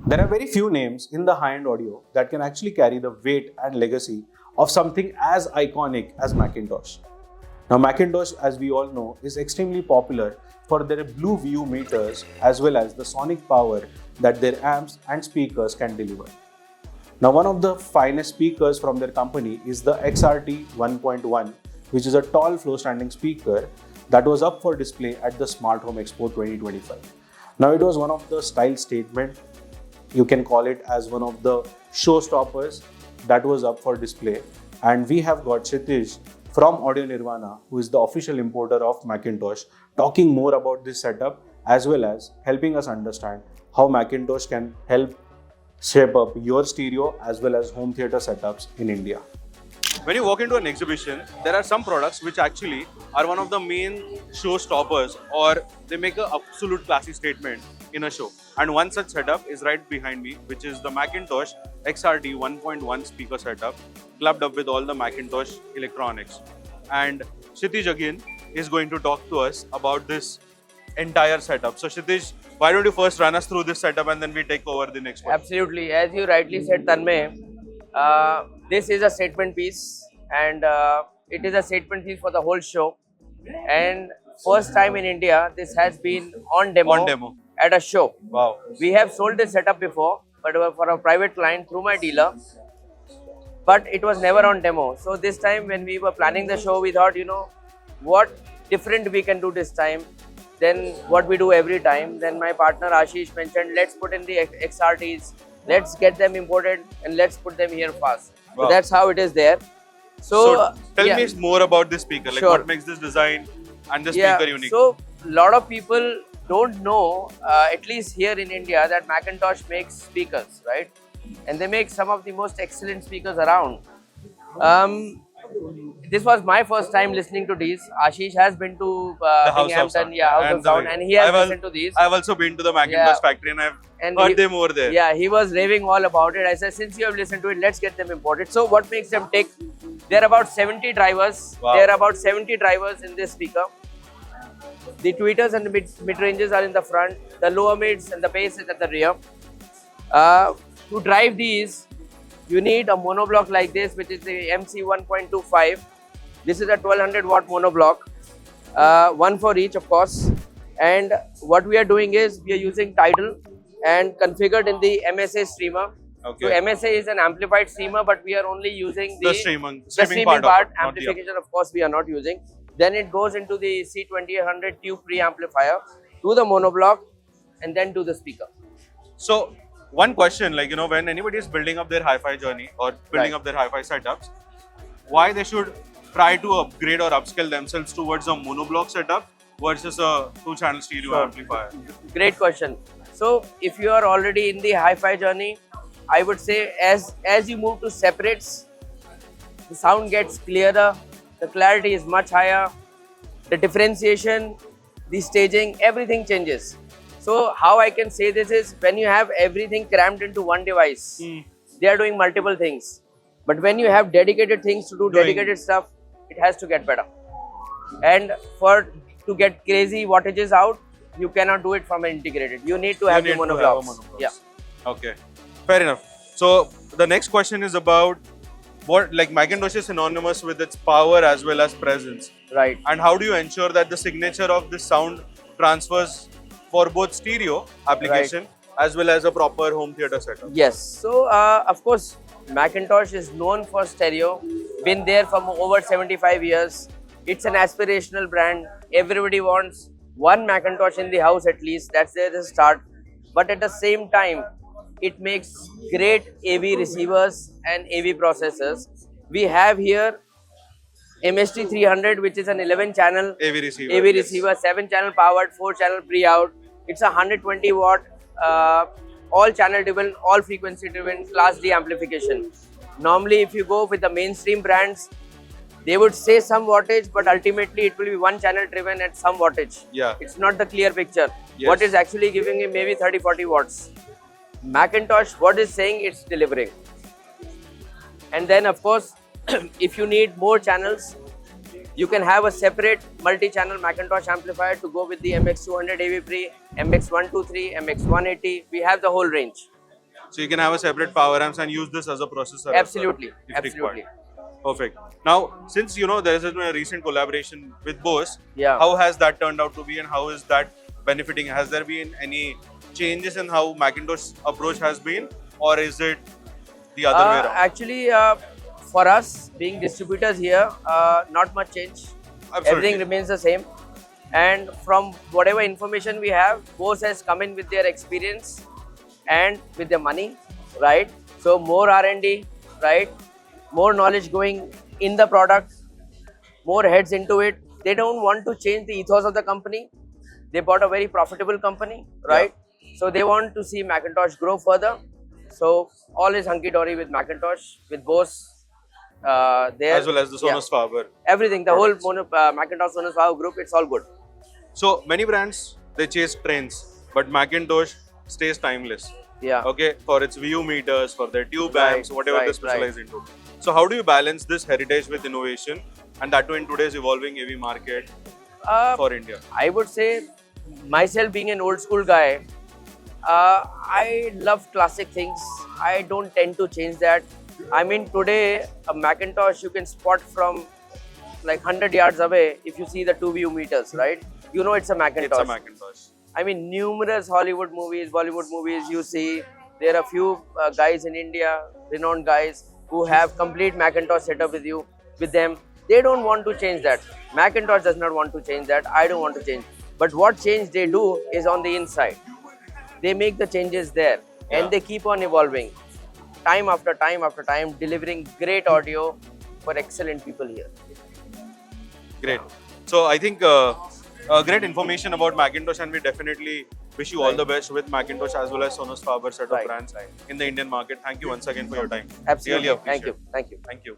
There are very few names in the high-end audio that can actually carry the weight and legacy of something as iconic as Macintosh. Now, Macintosh, as we all know, is extremely popular for their Blue View meters as well as the sonic power that their amps and speakers can deliver. Now, one of the finest speakers from their company is the XRT 1.1, which is a tall floor-standing speaker that was up for display at the Smart Home Expo 2025. Now, it was one of the style statement. You can call it as one of the showstoppers that was up for display. And we have got Kshitij from Audio Nirvana, who is the official importer of Macintosh, talking more about this setup as well as helping us understand how Macintosh can help shape up your stereo as well as home theater setups in India. When you walk into an exhibition, there are some products which actually are one of the main showstoppers, or they make an absolute classy statement in a show. And one such setup is right behind me, which is the Macintosh XRT 1.1 speaker setup, clubbed up with all the Macintosh electronics. And Kshitij again is going to talk to us about this entire setup. So Kshitij, why don't you first run us through this setup and then we take over the next one? Absolutely. As you rightly said, Tanmay, this is a statement piece, and it is a statement piece for the whole show. And first time in India, this has been on demo at a show. Wow. We have sold this setup before, but for a private client through my dealer, but it was never on demo. So this time when we were planning the show, we thought, what different we can do this time than what we do every time. Then my partner Ashish mentioned, let's put in the XRTs, let's get them imported and let's put them here fast. Wow. So that's how it is there. So tell me more about this speaker, like Sure. what makes this design and the speaker unique? So a lot of people don't know, at least here in India, that Macintosh makes speakers, right? And they make some of the most excellent speakers around. This was my first time listening to these. Ashish has been to Binghamton, House of Sound, and he has listened to these. I've also been to the Macintosh factory and I've heard them over there. Yeah, he was raving all about it. I said, since you have listened to it, let's get them imported. So what makes them tick? There are about 70 drivers. Wow. There are about 70 drivers in this speaker. The tweeters and the mid-ranges are in the front. The lower mids and the bass is at the rear. To drive these, you need a monoblock like this, which is the MC 1.25. This is a 1200 watt monoblock, one for each, of course. And what we are doing is we are using Tidal and configured in the MSA streamer. Okay. So MSA is an amplified streamer, but we are only using the streaming part. of it, Amplification, of course, we are not using. Then it goes into the C2800 tube preamplifier to the monoblock and then to the speaker. So one question, like, when anybody is building up their hi-fi journey or building up their hi-fi setups, why they should try to upgrade or upscale themselves towards a monoblock setup versus a two-channel stereo amplifier? Great question. So if you are already in the hi-fi journey, I would say as you move to separates, the sound gets clearer, the clarity is much higher, the differentiation, the staging, everything changes. So how I can say this is, when you have everything crammed into one device, they are doing multiple things. But when you have dedicated things to do dedicated stuff, it has to get better. And to get crazy wattages out, you cannot do it from an integrated. You need to have the monoblocks. Yeah. Okay. Fair enough. So the next question is about what, like, Macintosh is synonymous with its power as well as presence. Right. And how do you ensure that the signature of this sound transfers for both stereo application as well as a proper home theater setup? Yes. So of course, Macintosh is known for stereo. Been there for over 75 years. It's an aspirational brand. Everybody wants one Macintosh in the house at least. That's the start. But at the same time, it makes great AV receivers and AV processors. We have here MST 300, which is an 11-channel AV receiver, 7-channel powered, 4-channel pre-out. It's a 120 watt, all channel driven, all frequency driven, class D amplification. Normally, if you go with the mainstream brands, they would say some wattage, but ultimately it will be one channel driven at some wattage. Yeah. It's not the clear picture. Yes. What is actually giving you maybe 30-40 watts. Macintosh, what is saying, it's delivering. And then of course, if you need more channels, you can have a separate multi-channel Macintosh amplifier to go with the MX200 AV Pre, MX123, MX180. We have the whole range. So you can have a separate power amps and use this as a processor. Absolutely, as well, if absolutely. required. Perfect. Now, since there has been a recent collaboration with Bose, Yeah. how has that turned out to be, and how is that benefiting? Has there been any changes in how Macintosh approach has been, or is it the other way around? Actually, for us being distributors here, not much change. Absolutely. Everything remains the same. And from whatever information we have, Bose has come in with their experience and with their money, right? So more R&D, right? More knowledge going in the product, more heads into it. They don't want to change the ethos of the company. They bought a very profitable company, right? So they want to see Macintosh grow further. So all is hunky-dory with Macintosh, with Bose. There, As well as the Sonos Faber. everything, the products. whole Macintosh Sonos Faber group, it's all good. So many brands, they chase trends, but Macintosh stays timeless. Yeah. Okay, for its VU meters, for their tube Right, amps, whatever they right, specialize into. So how do you balance this heritage with innovation, and that too in today's evolving AV market for India? I would say, myself being an old school guy, I love classic things. I don't tend to change that. I mean, today a Macintosh you can spot from like 100 yards away if you see the 2 view meters, right? You know it's a Macintosh. It's a Macintosh. I mean, numerous Hollywood movies, Bollywood movies you see. There are few guys in India, renowned guys, who have complete Macintosh setup with them. They don't want to change that. Macintosh does not want to change that. I don't want to change. But what change they do is on the inside. They make the changes there, and they keep on evolving, time after time after time, delivering great audio for excellent people here. Great. So I think great information about Macintosh, and we definitely wish you all the best with Macintosh as well as Sonos Faber set of Right, brands in the Indian market. Thank you once again for your time. Absolutely. Really Thank you. appreciate it. Thank you. Thank you.